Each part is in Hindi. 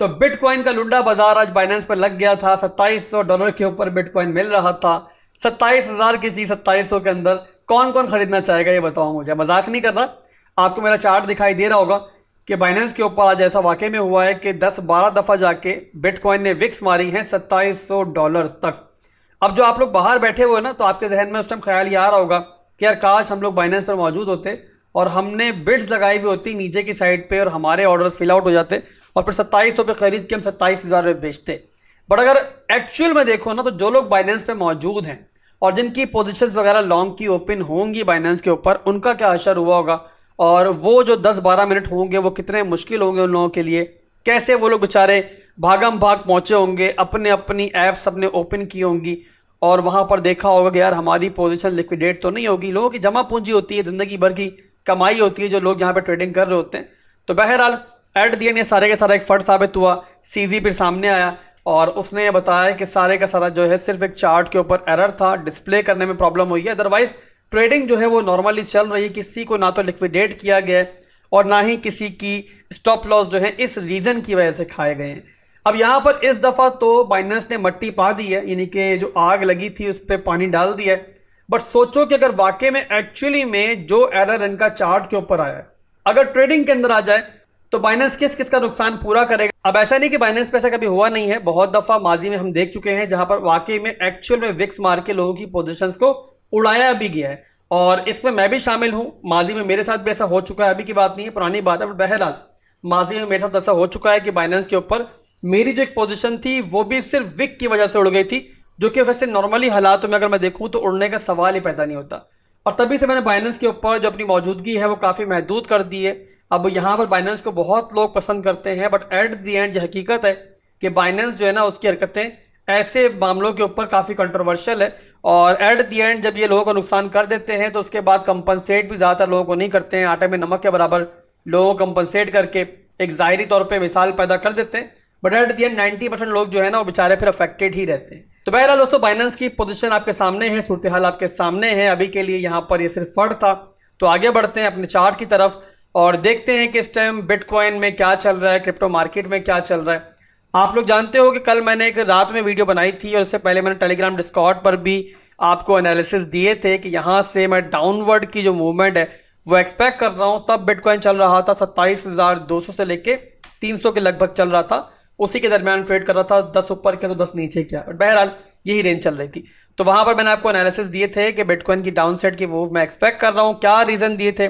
तो बिटकॉइन का लुंडा बाजार आज बाइनेंस पर लग गया था। $2700 के ऊपर बिटकॉइन मिल रहा था। 27,000 की चीज 2700 के अंदर कौन कौन खरीदना चाहेगा ये बताओ मुझे, मजाक नहीं कर रहा। आपको मेरा चार्ट दिखाई दे रहा होगा कि बाइनेंस के ऊपर आज ऐसा वाकई में हुआ है कि 10-12 दफा जाके बिटकॉइन ने विक्स मारी है $2700 तक। अब जो आप लोग बाहर बैठे हुए ना, तो आपके जहन में उस टाइम ख्याल ये आ रहा होगा कि यार काश हम लोग बाइनेंस पर मौजूद होते और हमने बिड्स लगाई हुई होती नीचे की साइड पे और हमारे ऑर्डर्स फिल आउट हो जाते और फिर 2700 पे खरीद के हम 27,000 में बेचते। बट अगर एक्चुअल में देखो ना, तो जो लोग बाइनेंस पे मौजूद हैं और जिनकी पोजीशंस वगैरह लॉन्ग की ओपन होंगी बाइनेंस के ऊपर, उनका क्या असर हुआ होगा और वो जो 10-12 मिनट होंगे वो कितने मुश्किल होंगे उन लोगों के लिए। कैसे वो लोग बेचारे भागम भाग पहुंचे होंगे, अपने अपनी ऐप्स अपने ओपन की होंगी और वहां पर देखा होगा कि यार हमारी पोजीशन लिक्विडेट तो नहीं होगी। लोगों की जमा पूंजी होती है, जिंदगी भर की कमाई होती है जो लोग यहाँ पे ट्रेडिंग कर रहे होते हैं। तो बहरहाल एट दी एंड ये सारे का सारा एक फर्ड साबित हुआ। सीजी फिर सामने आया और उसने ये बताया कि सारे का सारा जो है सिर्फ एक चार्ट के ऊपर एरर था, डिस्प्ले करने में प्रॉब्लम हुई है, अदरवाइज ट्रेडिंग जो है वो नॉर्मली चल रही है। किसी को ना तो लिक्विडेट किया गया है और ना ही किसी की स्टॉप लॉस जो है इस रीजन की वजह से खाए गए हैं। अब यहाँ पर इस दफा तो बाइनेंस ने मट्टी पा दी है, यानी कि जो आग लगी थी उस पर पानी डाल दिया है। बट सोचो कि अगर वाकई में एक्चुअली में जो एरर इनका चार्ट के ऊपर आया है अगर ट्रेडिंग के अंदर आ जाए तो बाइनेंस किस किस का नुकसान पूरा करेगा। अब ऐसा नहीं कि बाइनेंस पे ऐसा कभी हुआ नहीं है, बहुत दफा माजी में हम देख चुके हैं जहां पर वाकई में एक्चुअल में विक्स मार के लोगों की पोजीशंस को उड़ाया भी गया है और इसमें मैं भी शामिल हूं। माजी में मेरे साथ भी ऐसा हो चुका है, अभी की बात नहीं है, पुरानी बात है। बट बहरहाल माजी में मेरे साथ ऐसा हो चुका है कि बाइनेंस के ऊपर मेरी जो एक पोजीशन थी वो भी सिर्फ विक की वजह से उड़ गई थी, जो कि वैसे नॉर्मली हालातों में अगर मैं देखूं तो उड़ने का सवाल ही पैदा नहीं होता। और तभी से मैंने बाइनेंस के ऊपर जो अपनी मौजूदगी है वो काफ़ी महदूद कर दी है। अब यहाँ पर बाइनेंस को बहुत लोग पसंद करते हैं, बट एट दी एंड ये हकीकत है कि बाइनेंस जो है ना उसकी हरकतें ऐसे मामलों के ऊपर काफ़ी कंट्रोवर्शियल है और एट दी एंड जब ये लोगों को नुकसान कर देते हैं तो उसके बाद कंपनसेट भी ज़्यादातर लोगों को नहीं करते हैं। आटे में नमक के बराबर लोगों को कंपनसेट करके एक ज़ाहिरी तौर पर मिसाल पैदा कर देते हैं, बट एट दी एंड 90% लोग जो है ना वो बेचारे फिर अफेक्टेड ही रहते हैं। तो बहरहाल दोस्तों बाइनेंस की पोजीशन आपके सामने है, सूरत हाल आपके सामने है। अभी के लिए यहाँ पर ये सिर्फ फर्ड था। तो आगे बढ़ते हैं अपने चार्ट की तरफ और देखते हैं कि इस टाइम बिटकॉइन में क्या चल रहा है, क्रिप्टो मार्केट में क्या चल रहा है। आप लोग जानते हो कि कल मैंने एक रात में वीडियो बनाई थी और इससे पहले मैंने टेलीग्राम डिस्कॉर्ड पर भी आपको एनालिसिस दिए थे कि यहाँ से मैं डाउनवर्ड की जो मूवमेंट है वो एक्सपेक्ट कर रहा हूँ। तब बिटकॉइन चल रहा था 27,200 से लेके 300 के लगभग चल रहा था, उसी के दरमियान ट्रेड कर रहा था, 10 ऊपर क्या तो 10 नीचे क्या, बट बहरहाल यही रेंज चल रही थी। तो वहां पर मैंने आपको एनालिसिस दिए थे कि बिटकॉइन की डाउन साइड की मूव मैं एक्सपेक्ट कर रहा हूं। क्या रीजन दिए थे,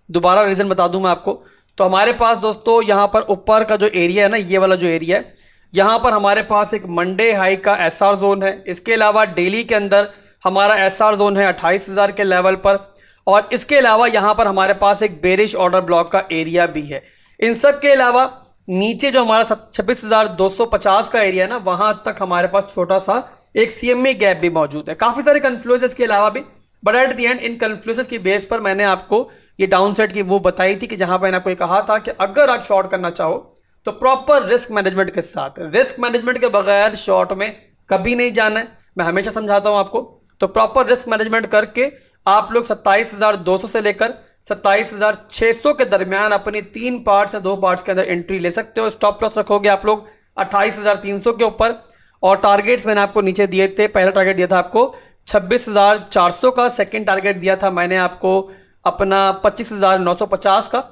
दोबारा रीजन बता दूं मैं आपको। तो हमारे पास दोस्तों यहाँ पर ऊपर का जो एरिया है ना, ये वाला जो एरिया है, यहाँ पर हमारे पास एक मंडे हाई का एसआर जोन है। इसके अलावा डेली के अंदर हमारा एसआर जोन है 28,000 के लेवल पर और इसके अलावा यहाँ पर हमारे पास एक बेरिश ऑर्डर ब्लॉक का एरिया भी है। इन सब के अलावा नीचे जो हमारा 26,250 का एरिया है ना, वहां तक हमारे पास छोटा सा एक सीएमए गैप भी मौजूद है। काफी सारे कन्फ्लुएंसेस के अलावा भी, but at the end in confluences की बेस पर मैंने आपको ये डाउन साइड की वो बताई थी कि जहां पर मैंने आपको ये कहा था कि अगर आप शॉर्ट करना चाहो तो प्रॉपर रिस्क मैनेजमेंट के साथ, रिस्क मैनेजमेंट के बगैर शॉर्ट में कभी नहीं जाना है। मैं हमेशा समझाता हूं आपको। तो प्रॉपर रिस्क मैनेजमेंट करके आप लोग 27,200 से लेकर 27,600 के दरमियान अपनी 3 पार्ट्स या 2 पार्ट्स के अंदर एंट्री ले सकते हो। स्टॉप लॉस रखोगे आप लोग 28,300 के ऊपर और टारगेट्स मैंने आपको नीचे दिए थे। पहला टारगेट दिया था आपको 26,400 का, सेकंड टारगेट दिया था मैंने आपको अपना 25,950 का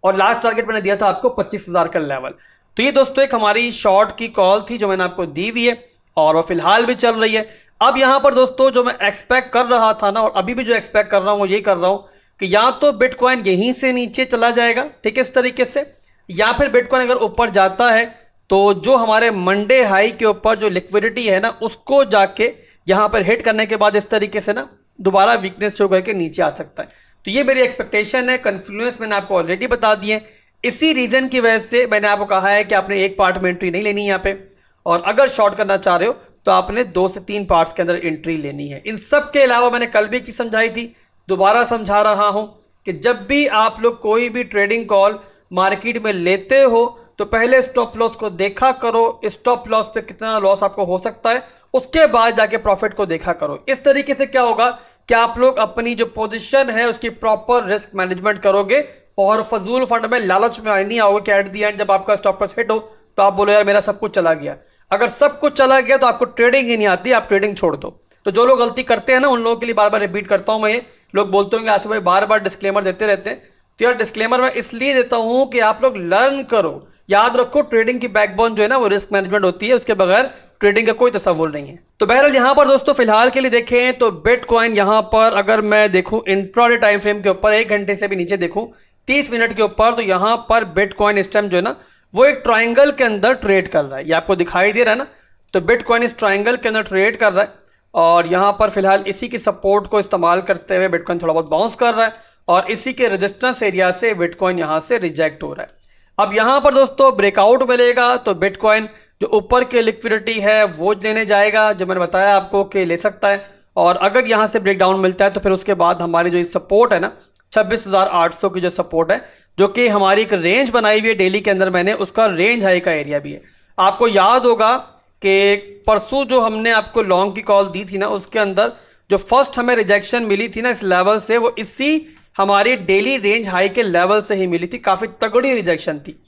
और लास्ट टारगेट मैंने दिया था आपको 25,000 का लेवल। तो ये दोस्तों एक हमारी शॉर्ट की कॉल थी जो मैंने आपको दी हुई है और वो फिलहाल भी चल रही है। अब यहाँ पर दोस्तों जो मैं एक्सपेक्ट कर रहा था ना और अभी भी जो एक्सपेक्ट कर रहा हूँ वो यही कर रहा हूँ कि या तो बिटकॉइन यहीं से नीचे चला जाएगा, ठीक है, इस तरीके से, या फिर बिटकॉइन अगर ऊपर जाता है तो जो हमारे मंडे हाई के ऊपर जो लिक्विडिटी है ना उसको जाके यहाँ पर हिट करने के बाद इस तरीके से ना दोबारा वीकनेस शो करके नीचे आ सकता है। तो ये मेरी एक्सपेक्टेशन है। कन्फ्लुएंस मैंने आपको ऑलरेडी बता दिए। इसी रीजन की वजह से मैंने आपको कहा है कि आपने एक पार्ट में एंट्री नहीं लेनी यहाँ पे और अगर शॉर्ट करना चाह रहे हो तो आपने 2 से 3 पार्ट्स के अंदर एंट्री लेनी है। इन सब के अलावा मैंने कल भी की समझाई थी, दोबारा समझा रहा हूं कि जब भी आप लोग कोई भी ट्रेडिंग कॉल मार्केट में लेते हो तो पहले स्टॉप लॉस को देखा करो, स्टॉप लॉस पे कितना लॉस आपको हो सकता है, उसके बाद जाके प्रॉफिट को देखा करो। इस तरीके से क्या होगा कि आप लोग अपनी जो पोजीशन है उसकी प्रॉपर रिस्क मैनेजमेंट करोगे और फजूल फंड में लालच में नहीं आओगे कि एट दी एंड जब आपका स्टॉप लॉस हिट हो तो आप बोलो यार मेरा सब कुछ चला गया। अगर सब कुछ चला गया तो आपको ट्रेडिंग ही नहीं आती, आप ट्रेडिंग छोड़ दो। तो जो लोग गलती करते हैं ना उन लोगों के लिए बार बार रिपीट करता हूं मैं, ये लोग बोलते होंगे आसिफ भाई बार बार डिस्क्लेमर देते रहते हैं। तो यार डिस्क्लेमर मैं इसलिए देता हूं कि आप लोग लर्न करो। याद रखो ट्रेडिंग की बैकबोन जो है ना वो रिस्क मैनेजमेंट होती है, उसके बगैर ट्रेडिंग का कोई तस्वुर नहीं है। तो बहरहाल यहाँ पर दोस्तों फिलहाल के लिए देखें तो बिटकॉइन यहाँ पर अगर मैं देखूं इंट्राडे टाइम फ्रेम के ऊपर 1 घंटे से भी नीचे देखूं 30 मिनट के ऊपर, तो यहाँ पर बिटकॉइन इस टाइम जो है ना वो एक ट्राइंगल के अंदर ट्रेड कर रहा है। ये आपको दिखाई दे रहा है ना, तो बिटकॉइन इस ट्राइंगल के अंदर ट्रेड कर रहा है और यहाँ पर फिलहाल इसी की सपोर्ट को इस्तेमाल करते हुए बिटकॉइन थोड़ा बहुत बाउंस कर रहा है और इसी के रेजिस्टेंस एरिया से बिटकॉइन यहाँ से रिजेक्ट हो रहा है। अब यहाँ पर दोस्तों ब्रेकआउट मिलेगा तो बिटकॉइन जो ऊपर की लिक्विडिटी है वो लेने जाएगा, जो मैंने बताया आपको कि ले सकता है। और अगर यहाँ से ब्रेकडाउन मिलता है तो फिर उसके बाद हमारी जो सपोर्ट है ना 26,800 की जो सपोर्ट है, जो कि हमारी एक रेंज बनाई हुई है डेली के अंदर मैंने, उसका रेंज हाई का एरिया भी है। आपको याद होगा कि परसों जो हमने आपको लॉन्ग की कॉल दी थी ना उसके अंदर जो फर्स्ट हमें रिजेक्शन मिली थी ना इस लेवल से, वो इसी हमारी डेली रेंज हाई के लेवल से ही मिली थी, काफ़ी तगड़ी रिजेक्शन थी।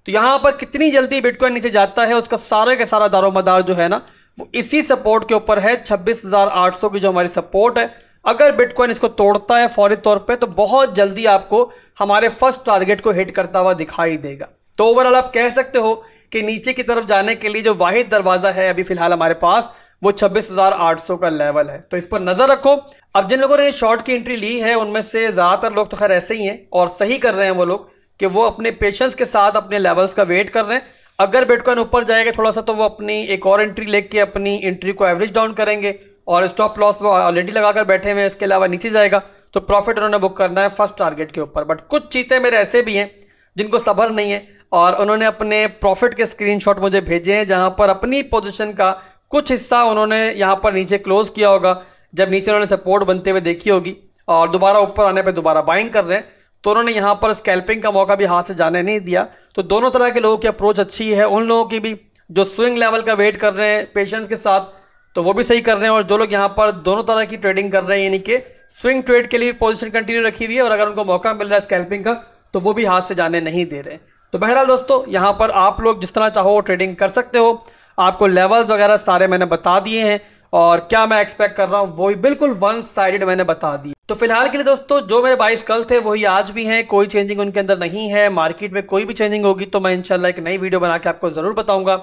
तो यहाँ पर कितनी जल्दी बिटकॉइन नीचे जाता है उसका सारे का सारा दारोमदार जो है ना वो इसी सपोर्ट के ऊपर है। 26,800 की जो हमारी सपोर्ट है, अगर बिटकॉइन इसको तोड़ता है फौरी तौर पे तो बहुत जल्दी आपको हमारे फर्स्ट टारगेट को हिट करता हुआ दिखाई देगा। तो ओवरऑल आप कह सकते हो कि नीचे की तरफ जाने के लिए जो वाहिद दरवाजा है अभी फिलहाल हमारे पास वो 26,800 का लेवल है, तो इस पर नजर रखो। अब जिन लोगों ने शॉर्ट की एंट्री ली है उनमें से ज्यादातर लोग तो खैर ऐसे ही हैं और सही कर रहे हैं वो लोग कि वो अपने पेशेंस के साथ अपने लेवल्स का वेट कर रहे हैं। अगर बिटकॉइन ऊपर जाएगा थोड़ा सा तो वो अपनी एक और एंट्री लेके अपनी एंट्री को एवरेज डाउन करेंगे और स्टॉप लॉस वो ऑलरेडी लगाकर बैठे हुए हैं। इसके अलावा नीचे जाएगा तो प्रॉफिट उन्होंने बुक करना है फर्स्ट टारगेट के ऊपर। बट कुछ चीतें मेरे ऐसे भी हैं जिनको सब्र नहीं है और उन्होंने अपने प्रॉफिट के स्क्रीनशॉट मुझे भेजे हैं जहां पर अपनी पोजीशन का कुछ हिस्सा उन्होंने यहां पर नीचे क्लोज किया होगा, जब नीचे उन्होंने सपोर्ट बनते हुए देखी होगी और दोबारा ऊपर आने पे दोबारा बाइंग कर रहे हैं, तो उन्होंने यहां पर स्कैल्पिंग का मौका भी हाथ से जाने नहीं दिया। तो दोनों तरह के लोगों की अप्रोच अच्छी है। उन लोगों की भी जो स्विंग लेवल का वेट कर रहे हैं पेशेंस के साथ तो वो भी सही कर रहे हैं, और जो लोग यहाँ पर दोनों तरह की ट्रेडिंग कर रहे हैं यानी कि स्विंग ट्रेड के लिए पोजीशन कंटिन्यू रखी हुई है और अगर उनको मौका मिल रहा है स्कैल्पिंग का तो वो भी हाथ से जाने नहीं दे रहे। तो बहरहाल दोस्तों यहाँ पर आप लोग जिस तरह चाहो ट्रेडिंग कर सकते हो। आपको लेवल्स वगैरह सारे मैंने बता दिए हैं और क्या मैं एक्सपेक्ट कर रहा हूँ वो बिल्कुल वन साइडेड मैंने बता दी। तो फिलहाल के लिए दोस्तों जो मेरे 22 कल थे वही आज भी हैं, कोई चेंजिंग उनके अंदर नहीं है। मार्केट में कोई भी चेंजिंग होगी तो मैं इंशाल्लाह एक नई वीडियो बना के आपको जरूर बताऊंगा।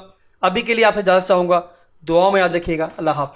अभी के लिए आपसे इजाजत चाहूंगा, दुआओं में याद रखिएगा। अल्लाह हाफिज़।